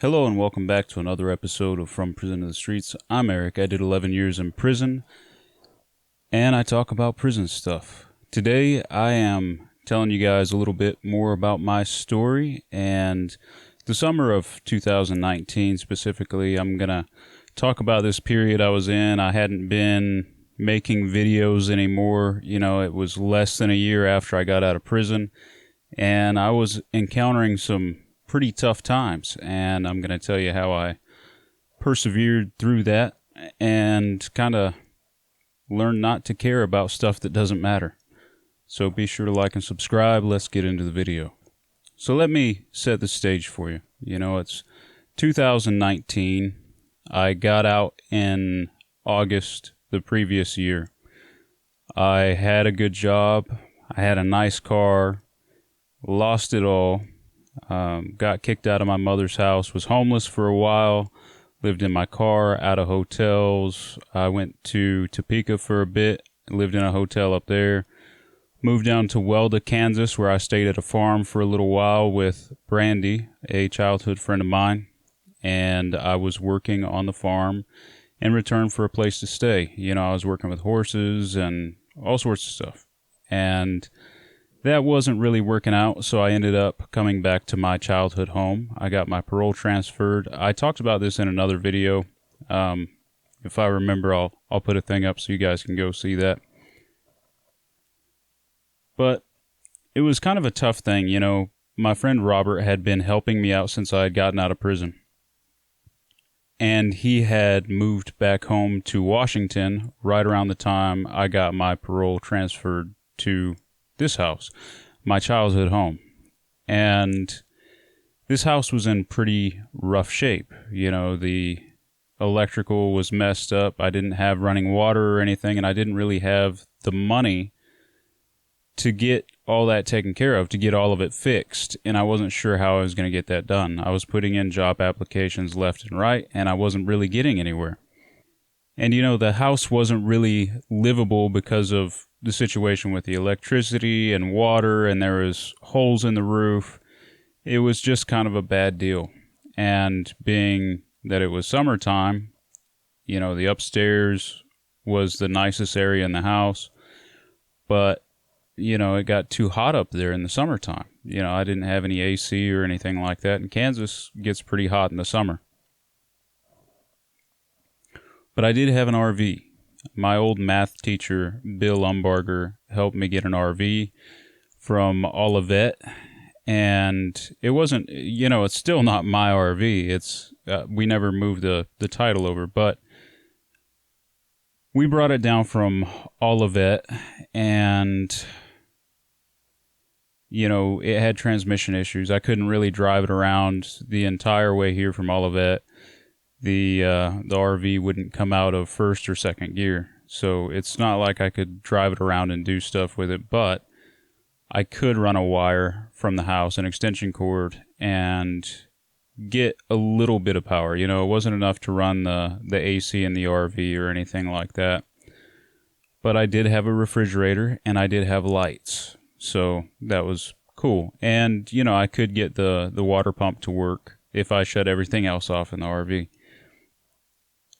Hello and welcome back to another episode of From Prison to the Streets. I'm Eric. I did 11 years in prison, and I talk about prison stuff. Today, I am telling you guys a little bit more about my story, and the summer of 2019 specifically, I'm going to talk about this period I was in. I hadn't been making videos anymore. It was less than a year after I got out of prison, and I was encountering some pretty tough times, and I'm going to tell you how I persevered through that and kind of learned not to care about stuff that doesn't matter. So be sure to like and subscribe. Let's get into the video. So let me set the stage for you. It's 2019. I got out in August the previous year. I had a good job. I had a nice car. Lost it all. Got kicked out of my mother's house, was homeless for a while, lived in my car, out of hotels. I went to Topeka for a bit, lived in a hotel up there. Moved down to Welda, Kansas, where I stayed at a farm for a little while with Brandy, a childhood friend of mine. And I was working on the farm in return for a place to stay. I was working with horses and all sorts of stuff. And that wasn't really working out, so I ended up coming back to my childhood home. I got my parole transferred. I talked about this in another video. If I remember, I'll put a thing up so you guys can go see that. But it was kind of a tough thing. My friend Robert had been helping me out since I had gotten out of prison. And he had moved back home to Washington right around the time I got my parole transferred to this house, my childhood home. And this house was in pretty rough shape. The electrical was messed up. I didn't have running water or anything, and I didn't really have the money to get all that taken care of, to get all of it fixed. And I wasn't sure how I was going to get that done. I was putting in job applications left and right, and I wasn't really getting anywhere. And the house wasn't really livable because of the situation with the electricity and water, and there was holes in the roof. It was just kind of a bad deal. And being that it was summertime, the upstairs was the nicest area in the house, but it got too hot up there in the summertime. I didn't have any AC or anything like that, and Kansas gets pretty hot in the summer. But I did have an RV. My old math teacher, Bill Umbarger, helped me get an RV from Olivet. And it wasn't, it's still not my RV. It's we never moved the title over, but we brought it down from Olivet, and it had transmission issues. I couldn't really drive it around the entire way here from Olivet. The RV wouldn't come out of first or second gear. So it's not like I could drive it around and do stuff with it, but I could run a wire from the house, an extension cord, and get a little bit of power. It wasn't enough to run the AC in the RV or anything like that. But I did have a refrigerator, and I did have lights. So that was cool. And, I could get the water pump to work if I shut everything else off in the RV.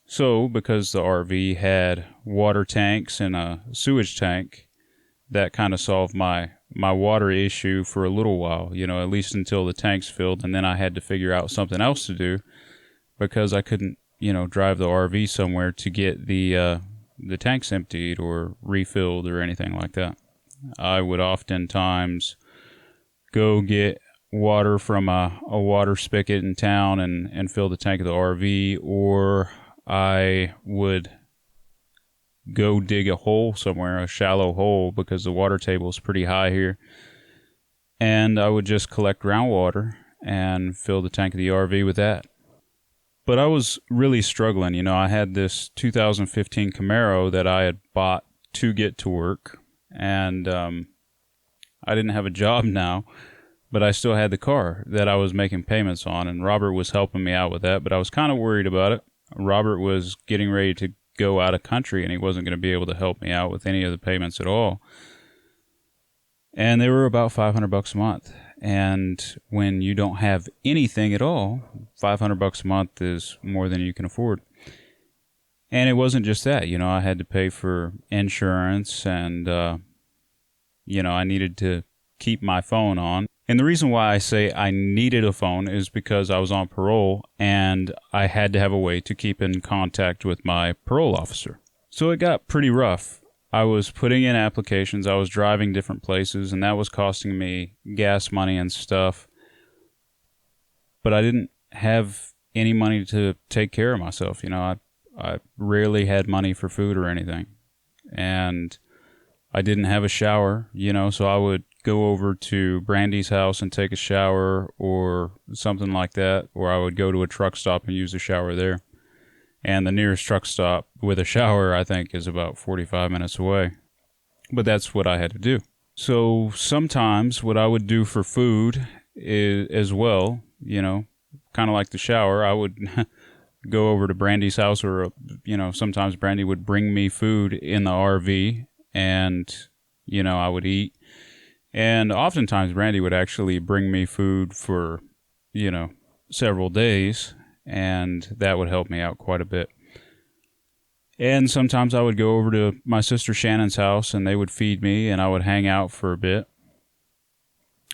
So, because the RV had water tanks and a sewage tank, that kind of solved my water issue for a little while, at least until the tanks filled, and then I had to figure out something else to do because I couldn't, drive the RV somewhere to get the tanks emptied or refilled or anything like that. I would oftentimes go get water from a water spigot in town and fill the tank of the RV, or I would go dig a hole somewhere, a shallow hole, because the water table is pretty high here. And I would just collect groundwater and fill the tank of the RV with that. But I was really struggling. I had this 2015 Camaro that I had bought to get to work. And I didn't have a job now, but I still had the car that I was making payments on. And Robert was helping me out with that, but I was kind of worried about it. Robert was getting ready to go out of country, and he wasn't going to be able to help me out with any of the payments at all. And they were about $500 a month. And when you don't have anything at all, $500 a month is more than you can afford. And it wasn't just that, I had to pay for insurance and, I needed to keep my phone on. And the reason why I say I needed a phone is because I was on parole and I had to have a way to keep in contact with my parole officer. So it got pretty rough. I was putting in applications, I was driving different places, and that was costing me gas money and stuff. But I didn't have any money to take care of myself. I rarely had money for food or anything. And I didn't have a shower, so I would go over to Brandy's house and take a shower or something like that, or I would go to a truck stop and use the shower there. And the nearest truck stop with a shower, I think, is about 45 minutes away. But that's what I had to do. So sometimes what I would do for food is, as well, kind of like the shower, I would go over to Brandy's house, or, sometimes Brandy would bring me food in the RV, and, I would eat. And oftentimes Brandy would actually bring me food for, several days, and that would help me out quite a bit. And sometimes I would go over to my sister Shannon's house, and they would feed me, and I would hang out for a bit.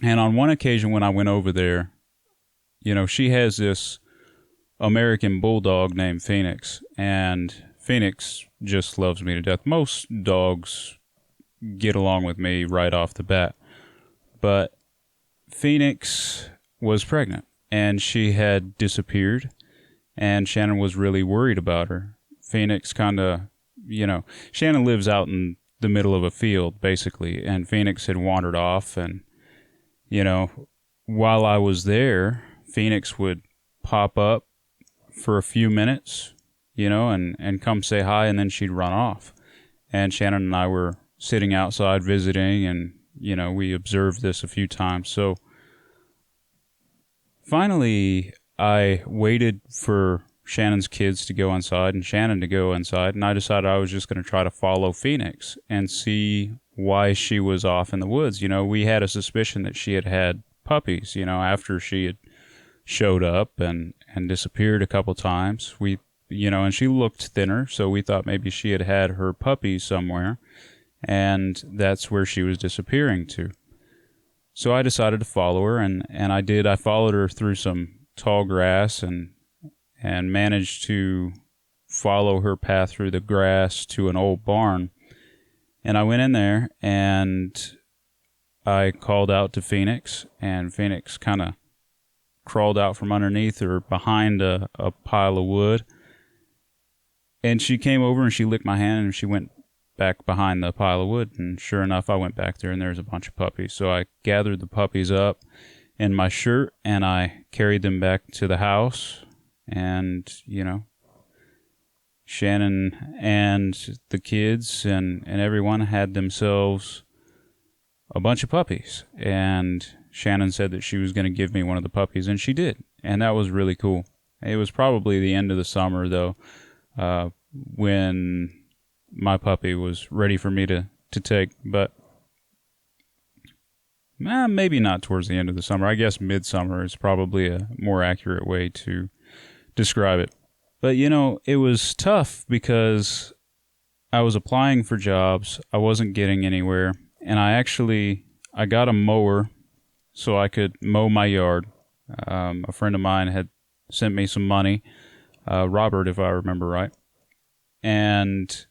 And on one occasion when I went over there, she has this American bulldog named Phoenix, and Phoenix just loves me to death. Most dogs get along with me right off the bat, but Phoenix was pregnant, and she had disappeared, and Shannon was really worried about her. Phoenix kind of, Shannon lives out in the middle of a field, basically, and Phoenix had wandered off, and, while I was there, Phoenix would pop up for a few minutes, and come say hi, and then she'd run off. And Shannon and I were sitting outside visiting, and, we observed this a few times. So finally, I waited for Shannon's kids to go inside and Shannon to go inside, and I decided I was just going to try to follow Phoenix and see why she was off in the woods. We had a suspicion that she had had puppies, after she had showed up and disappeared a couple times. And she looked thinner, so we thought maybe she had had her puppies somewhere, and that's where she was disappearing to. So I decided to follow her, and I did. I followed her through some tall grass and managed to follow her path through the grass to an old barn. And I went in there, and I called out to Phoenix, and Phoenix kind of crawled out from underneath or behind a pile of wood. And she came over and she licked my hand, and she went back behind the pile of wood. And sure enough, I went back there, and there was a bunch of puppies. So I gathered the puppies up in my shirt, and I carried them back to the house. And, Shannon and the kids and everyone had themselves a bunch of puppies. And Shannon said that she was going to give me one of the puppies, and she did. And that was really cool. It was probably the end of the summer, though, when my puppy was ready for me to take. But maybe not towards the end of the summer. I guess midsummer is probably a more accurate way to describe it. But, it was tough because I was applying for jobs. I wasn't getting anywhere. And I got a mower so I could mow my yard. A friend of mine had sent me some money, Robert, if I remember right. And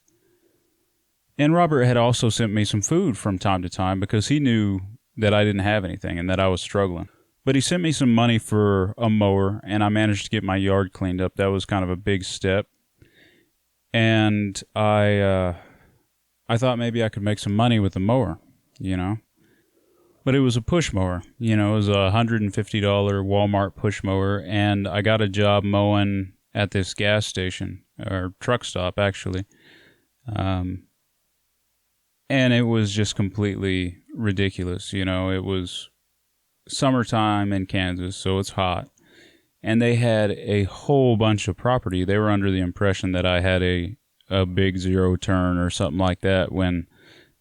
Robert had also sent me some food from time to time because he knew that I didn't have anything and that I was struggling. But he sent me some money for a mower, and I managed to get my yard cleaned up. That was kind of a big step. And I thought maybe I could make some money with the mower, But it was a push mower. It was a $150 Walmart push mower, and I got a job mowing at this gas station, or truck stop, actually. And it was just completely ridiculous. It was summertime in Kansas, so it's hot. And they had a whole bunch of property. They were under the impression that I had a big zero turn or something like that when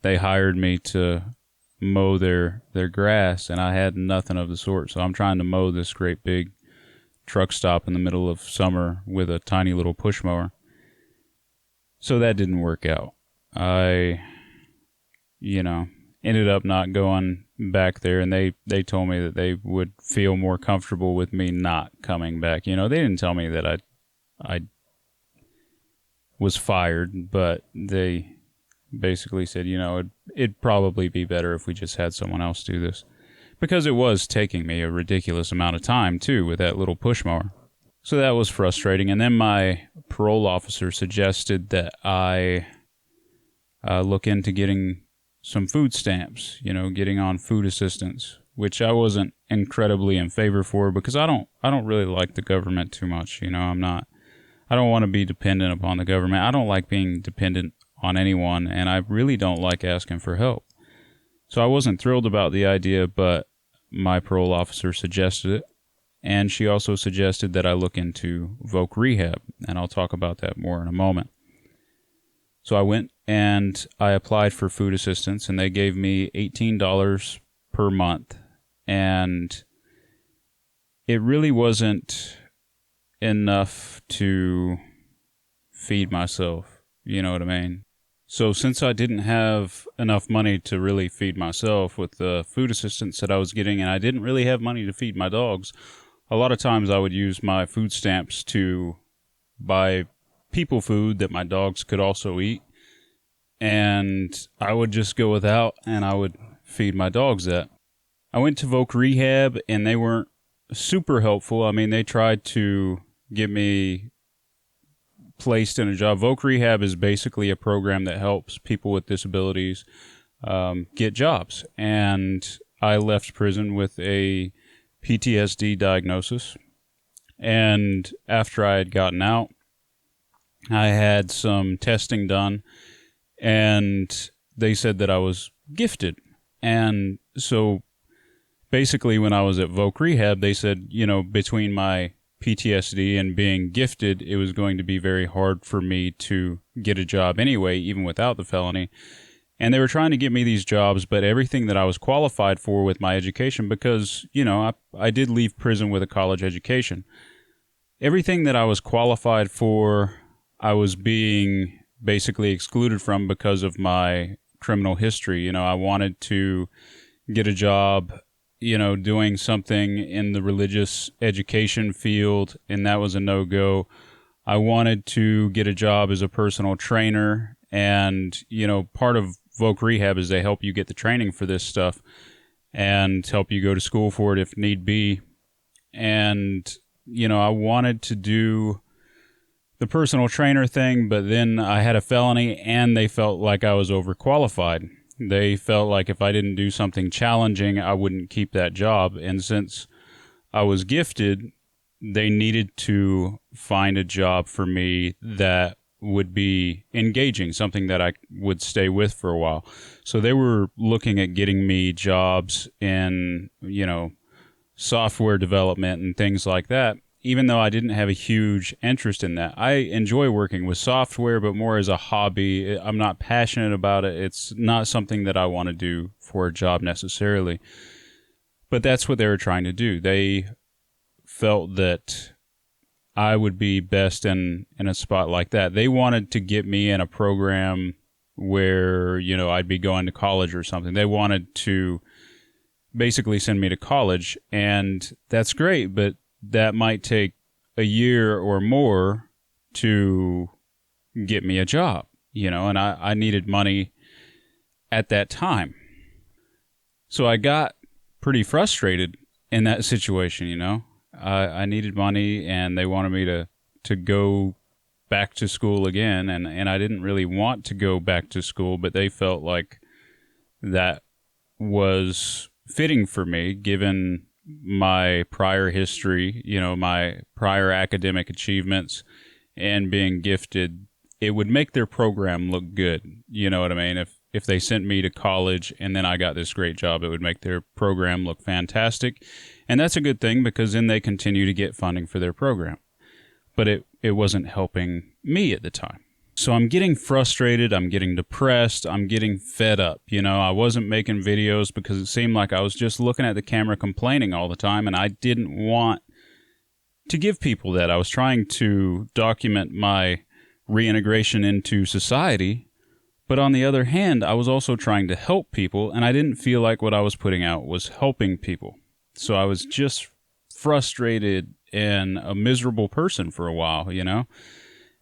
they hired me to mow their grass, and I had nothing of the sort. So I'm trying to mow this great big truck stop in the middle of summer with a tiny little push mower. So that didn't work out. I, ended up not going back there, and they told me that they would feel more comfortable with me not coming back. They didn't tell me that I was fired, but they basically said, it'd probably be better if we just had someone else do this. Because it was taking me a ridiculous amount of time, too, with that little push mower. So that was frustrating. And then my parole officer suggested that I look into getting some food stamps, getting on food assistance, which I wasn't incredibly in favor for because I don't really like the government too much. I don't want to be dependent upon the government. I don't like being dependent on anyone, and I really don't like asking for help. So I wasn't thrilled about the idea, but my parole officer suggested it, and she also suggested that I look into voc rehab, and I'll talk about that more in a moment. So I went and I applied for food assistance, and they gave me $18 per month, and it really wasn't enough to feed myself, you know what I mean? So since I didn't have enough money to really feed myself with the food assistance that I was getting, and I didn't really have money to feed my dogs, a lot of times I would use my food stamps to buy people food that my dogs could also eat, and I would just go without, and I would feed my dogs that. I went to voc rehab, and they weren't super helpful. I mean, they tried to get me placed in a job. Voc rehab is basically a program that helps people with disabilities get jobs, and I left prison with a PTSD diagnosis, and after I had gotten out, I had some testing done, and they said that I was gifted. And so basically when I was at voc rehab, they said, between my PTSD and being gifted, it was going to be very hard for me to get a job anyway, even without the felony. And they were trying to get me these jobs, but everything that I was qualified for with my education, because, I did leave prison with a college education. Everything that I was qualified for, I was being basically excluded from because of my criminal history. I wanted to get a job, doing something in the religious education field, and that was a no-go. I wanted to get a job as a personal trainer, and, part of voc rehab is they help you get the training for this stuff and help you go to school for it if need be. And, I wanted to do the personal trainer thing, but then I had a felony and they felt like I was overqualified. They felt like if I didn't do something challenging, I wouldn't keep that job. And since I was gifted, they needed to find a job for me that would be engaging, something that I would stay with for a while. So they were looking at getting me jobs in, software development and things like that. Even though I didn't have a huge interest in that. I enjoy working with software, but more as a hobby. I'm not passionate about it. It's not something that I want to do for a job necessarily. But that's what they were trying to do. They felt that I would be best in a spot like that. They wanted to get me in a program where, I'd be going to college or something. They wanted to basically send me to college, and that's great, but that might take a year or more to get me a job, and I needed money at that time. So I got pretty frustrated in that situation, I needed money, and they wanted me to go back to school again, and I didn't really want to go back to school, but they felt like that was fitting for me, given my prior history, my prior academic achievements, and being gifted. It would make their program look good. You know what I mean? If they sent me to college and then I got this great job, it would make their program look fantastic. And that's a good thing because then they continue to get funding for their program. But it wasn't helping me at the time. So I'm getting frustrated, I'm getting depressed, I'm getting fed up. I wasn't making videos because it seemed like I was just looking at the camera complaining all the time, and I didn't want to give people that. I was trying to document my reintegration into society, but on the other hand, I was also trying to help people, and I didn't feel like what I was putting out was helping people. So I was just frustrated and a miserable person for a while.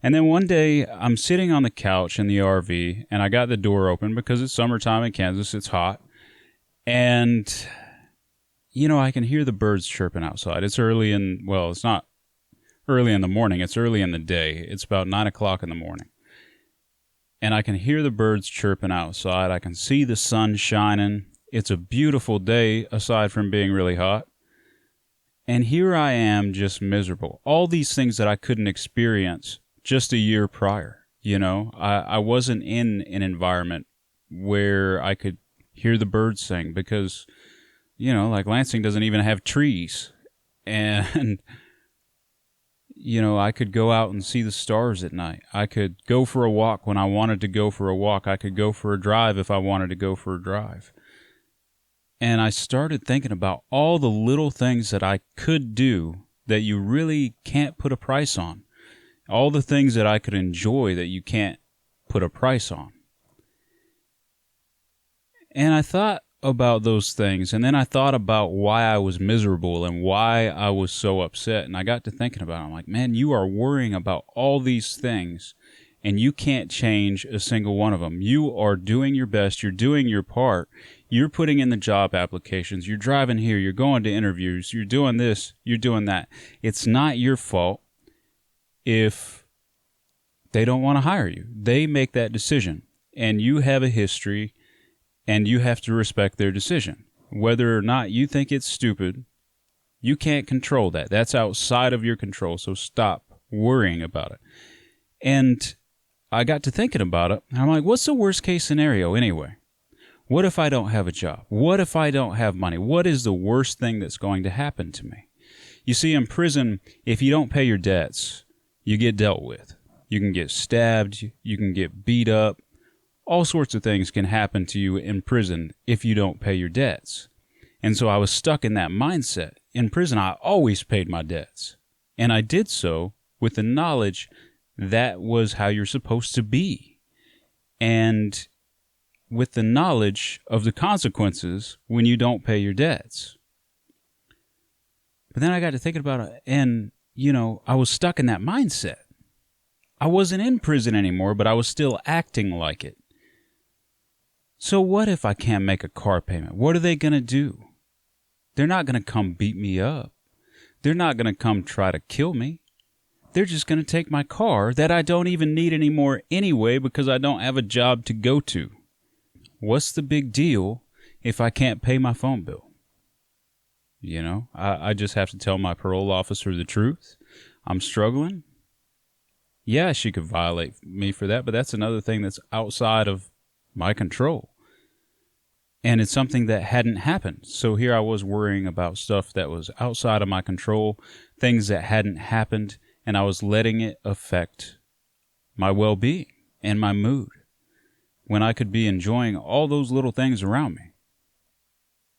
And then one day, I'm sitting on the couch in the RV, and I got the door open because it's summertime in Kansas, it's hot, and I can hear the birds chirping outside. It's it's not early in the morning, it's early in the day. It's about 9 o'clock in the morning. And I can hear the birds chirping outside. I can see the sun shining. It's a beautiful day, aside from being really hot. And here I am, just miserable. All these things that I couldn't experience just a year prior. I wasn't in an environment where I could hear the birds sing because, like Lansing doesn't even have trees. And, I could go out and see the stars at night. I could go for a walk when I wanted to go for a walk. I could go for a drive if I wanted to go for a drive. And I started thinking about all the little things that I could do that you really can't put a price on. All the things that I could enjoy that you can't put a price on. And I thought about those things, and then I thought about why I was miserable and why I was so upset, and I got to thinking about it. I'm like, man, you are worrying about all these things, and you can't change a single one of them. You are doing your best. You're doing your part. You're putting in the job applications. You're driving here. You're going to interviews. You're doing this. You're doing that. It's not your fault if they don't want to hire you. They make that decision, and you have a history, and you have to respect their decision. Whether or not you think it's stupid, you can't control that. That's outside of your control, so stop worrying about it. And I got to thinking about it, and I'm like, what's the worst case scenario anyway? What if I don't have a job? What if I don't have money? What is the worst thing that's going to happen to me? You see, in prison, if you don't pay your debts, you get dealt with. You can get stabbed, you can get beat up. All sorts of things can happen to you in prison if you don't pay your debts. And so I was stuck in that mindset. In prison, I always paid my debts. And I did so with the knowledge that was how you're supposed to be. And with the knowledge of the consequences when you don't pay your debts. But then I got to thinking about it, and, I was stuck in that mindset. I wasn't in prison anymore, but I was still acting like it. So what if I can't make a car payment? What are they going to do? They're not going to come beat me up. They're not going to come try to kill me. They're just going to take my car that I don't even need anymore anyway because I don't have a job to go to. What's the big deal if I can't pay my phone bill? I just have to tell my parole officer the truth. I'm struggling. Yeah, she could violate me for that, but that's another thing that's outside of my control. And it's something that hadn't happened. So here I was worrying about stuff that was outside of my control, things that hadn't happened, and I was letting it affect my well-being and my mood when I could be enjoying all those little things around me.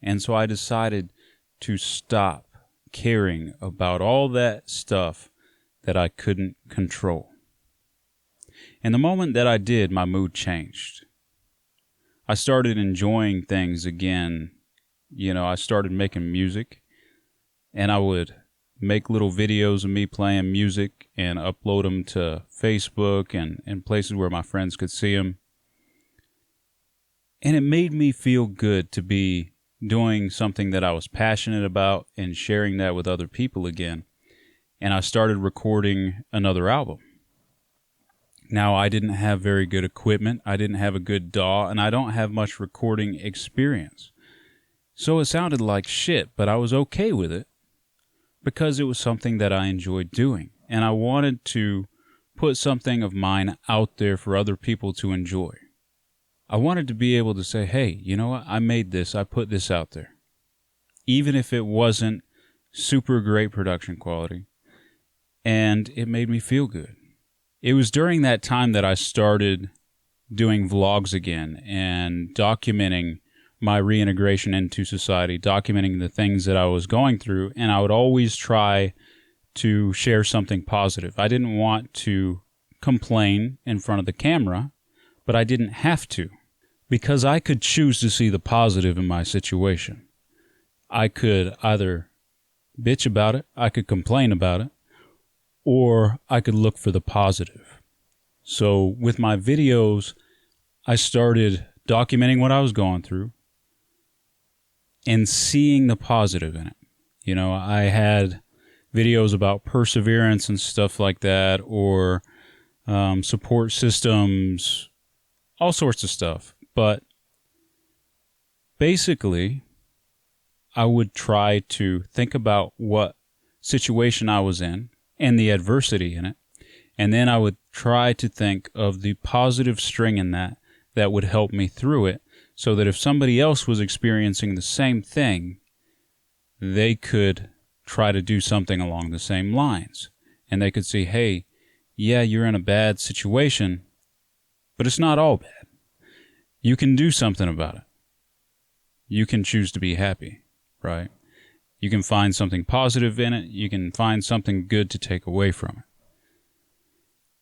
And so I decided to stop caring about all that stuff that I couldn't control. And the moment that I did, my mood changed. I started enjoying things again. I started making music, and I would make little videos of me playing music and upload them to Facebook and places where my friends could see them. And it made me feel good to be doing something that I was passionate about and sharing that with other people again. And I started recording another album. Now, I didn't have very good equipment, I didn't have a good DAW, and I don't have much recording experience. So it sounded like shit, but I was okay with it because it was something that I enjoyed doing. And I wanted to put something of mine out there for other people to enjoy. I wanted to be able to say, hey, you know what? I made this, I put this out there. Even if it wasn't super great production quality, and it made me feel good. it was during that time that I started doing vlogs again and documenting my reintegration into society, documenting the things that I was going through, and I would always try to share something positive. I didn't want to complain in front of the camera, but I didn't have to, because I could choose to see the positive in my situation. I could either bitch about it, I could complain about it, or I could look for the positive. So with my videos, I started documenting what I was going through and seeing the positive in it. You know, I had videos about perseverance and stuff like that, or support systems, all sorts of stuff. But basically, I would try to think about what situation I was in and the adversity in it. And then I would try to think of the positive string in that would help me through it, so that if somebody else was experiencing the same thing, they could try to do something along the same lines. And they could see, hey, yeah, you're in a bad situation, but it's not all bad. You can do something about it. You can choose to be happy, right? You can find something positive in it. You can find something good to take away from it.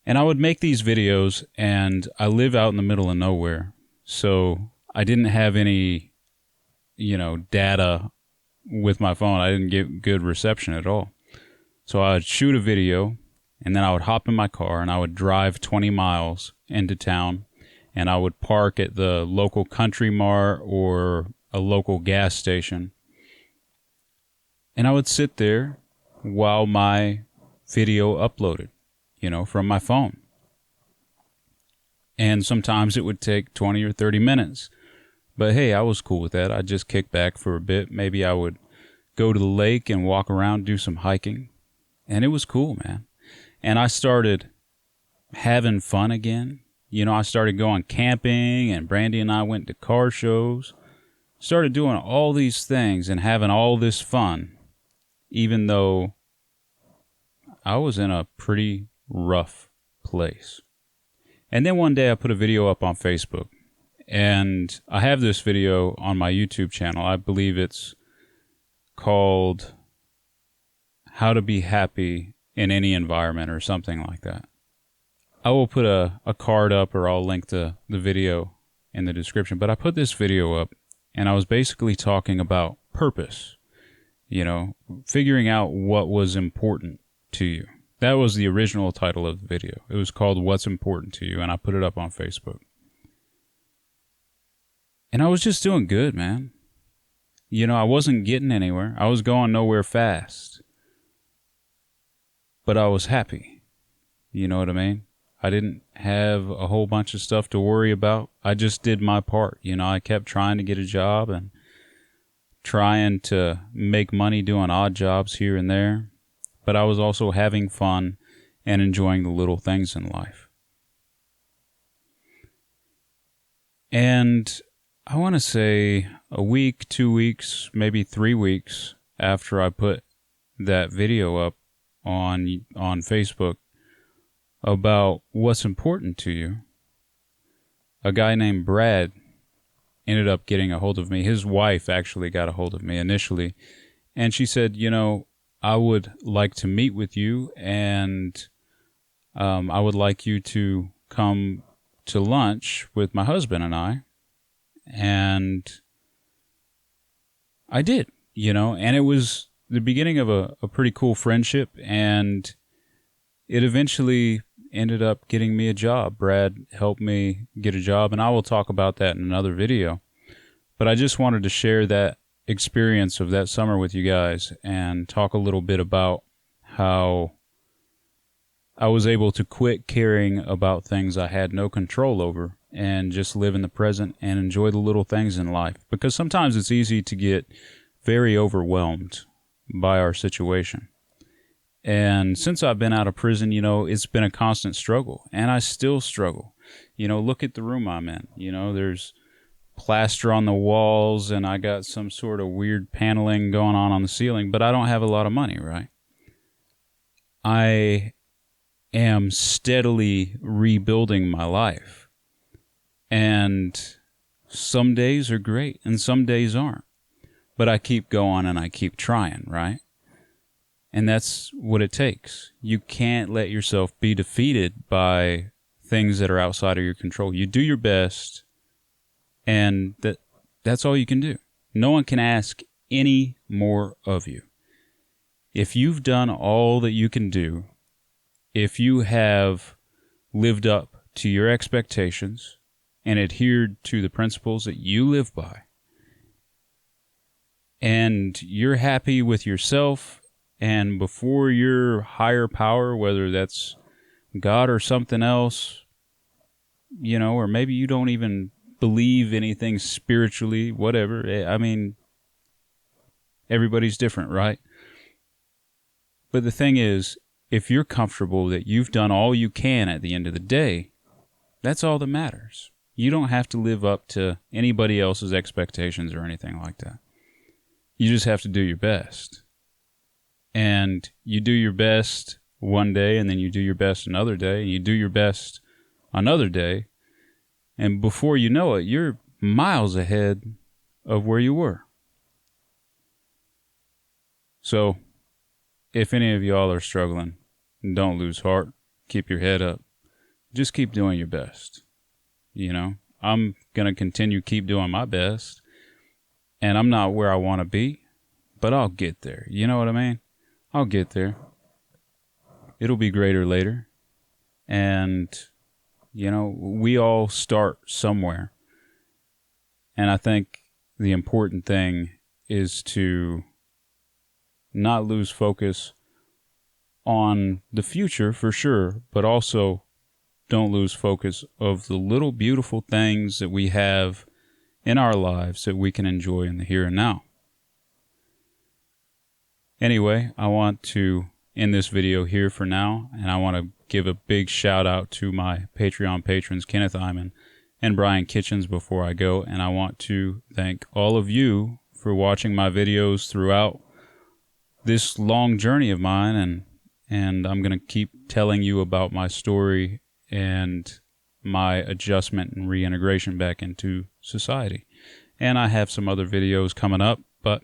And I would make these videos, and I live out in the middle of nowhere, so I didn't have any, data with my phone. I didn't get good reception at all. So I would shoot a video, and then I would hop in my car, and I would drive 20 miles into town, and I would park at the local Country Mart or a local gas station. And I would sit there while my video uploaded, from my phone. And sometimes it would take 20 or 30 minutes. But hey, I was cool with that. I'd just kick back for a bit. Maybe I would go to the lake and walk around, do some hiking. And it was cool, man. And I started having fun again. I started going camping, and Brandy and I went to car shows. Started doing all these things and having all this fun, even though I was in a pretty rough place. And then one day I put a video up on Facebook, and I have this video on my YouTube channel. I believe it's called How to Be Happy in Any Environment or something like that. I will put a card up, or I'll link the video in the description. But I put this video up, and I was basically talking about purpose, figuring out what was important to you. That was the original title of the video. It was called What's Important to You, and I put it up on Facebook. And I was just doing good, man. I wasn't getting anywhere. I was going nowhere fast. But I was happy. You know what I mean? I didn't have a whole bunch of stuff to worry about. I just did my part. I kept trying to get a job and trying to make money doing odd jobs here and there. But I was also having fun and enjoying the little things in life. And I want to say a week, 2 weeks, maybe 3 weeks after I put that video up on Facebook about what's important to you, a guy named Brad ended up getting a hold of me. His wife actually got a hold of me initially, and she said, I would like to meet with you, and I would like you to come to lunch with my husband and I. And I did, and it was the beginning of a pretty cool friendship, and it eventually ended up getting me a job. Brad helped me get a job, and I will talk about that in another video. But I just wanted to share that experience of that summer with you guys and talk a little bit about how I was able to quit caring about things I had no control over and just live in the present and enjoy the little things in life. Because sometimes it's easy to get very overwhelmed by our situation. And since I've been out of prison, it's been a constant struggle, and I still struggle. Look at the room I'm in. There's plaster on the walls, and I got some sort of weird paneling going on the ceiling, but I don't have a lot of money, right? I am steadily rebuilding my life. And some days are great and some days aren't. But I keep going and I keep trying, right? And that's what it takes. You can't let yourself be defeated by things that are outside of your control. You do your best, and that's all you can do. No one can ask any more of you. If you've done all that you can do, if you have lived up to your expectations and adhered to the principles that you live by, and you're happy with yourself and before your higher power, whether that's God or something else, or maybe you don't even believe anything spiritually, whatever. I mean, everybody's different, right? But the thing is, if you're comfortable that you've done all you can at the end of the day, that's all that matters. You don't have to live up to anybody else's expectations or anything like that. You just have to do your best. And you do your best one day, and then you do your best another day, and you do your best another day. And before you know it, you're miles ahead of where you were. So, if any of y'all are struggling, don't lose heart. Keep your head up. Just keep doing your best. I'm going to continue keep doing my best. And I'm not where I want to be, but I'll get there. You know what I mean? I'll get there. It'll be greater later. And, we all start somewhere. And I think the important thing is to not lose focus on the future for sure, but also don't lose focus of the little beautiful things that we have in our lives that we can enjoy in the here and now. Anyway, I want to end this video here for now, and I want to give a big shout out to my Patreon patrons, Kenneth Iman and Brian Kitchens, before I go, and I want to thank all of you for watching my videos throughout this long journey of mine, and I'm going to keep telling you about my story and my adjustment and reintegration back into society. And I have some other videos coming up, but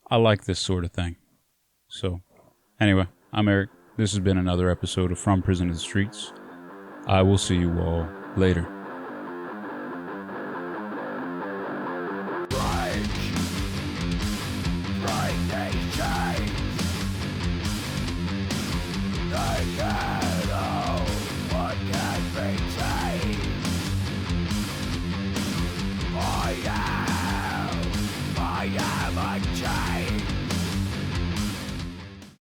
I like this sort of thing. So, anyway, I'm Eric. This has been another episode of From Prison to the Streets. I will see you all later. Reintegration.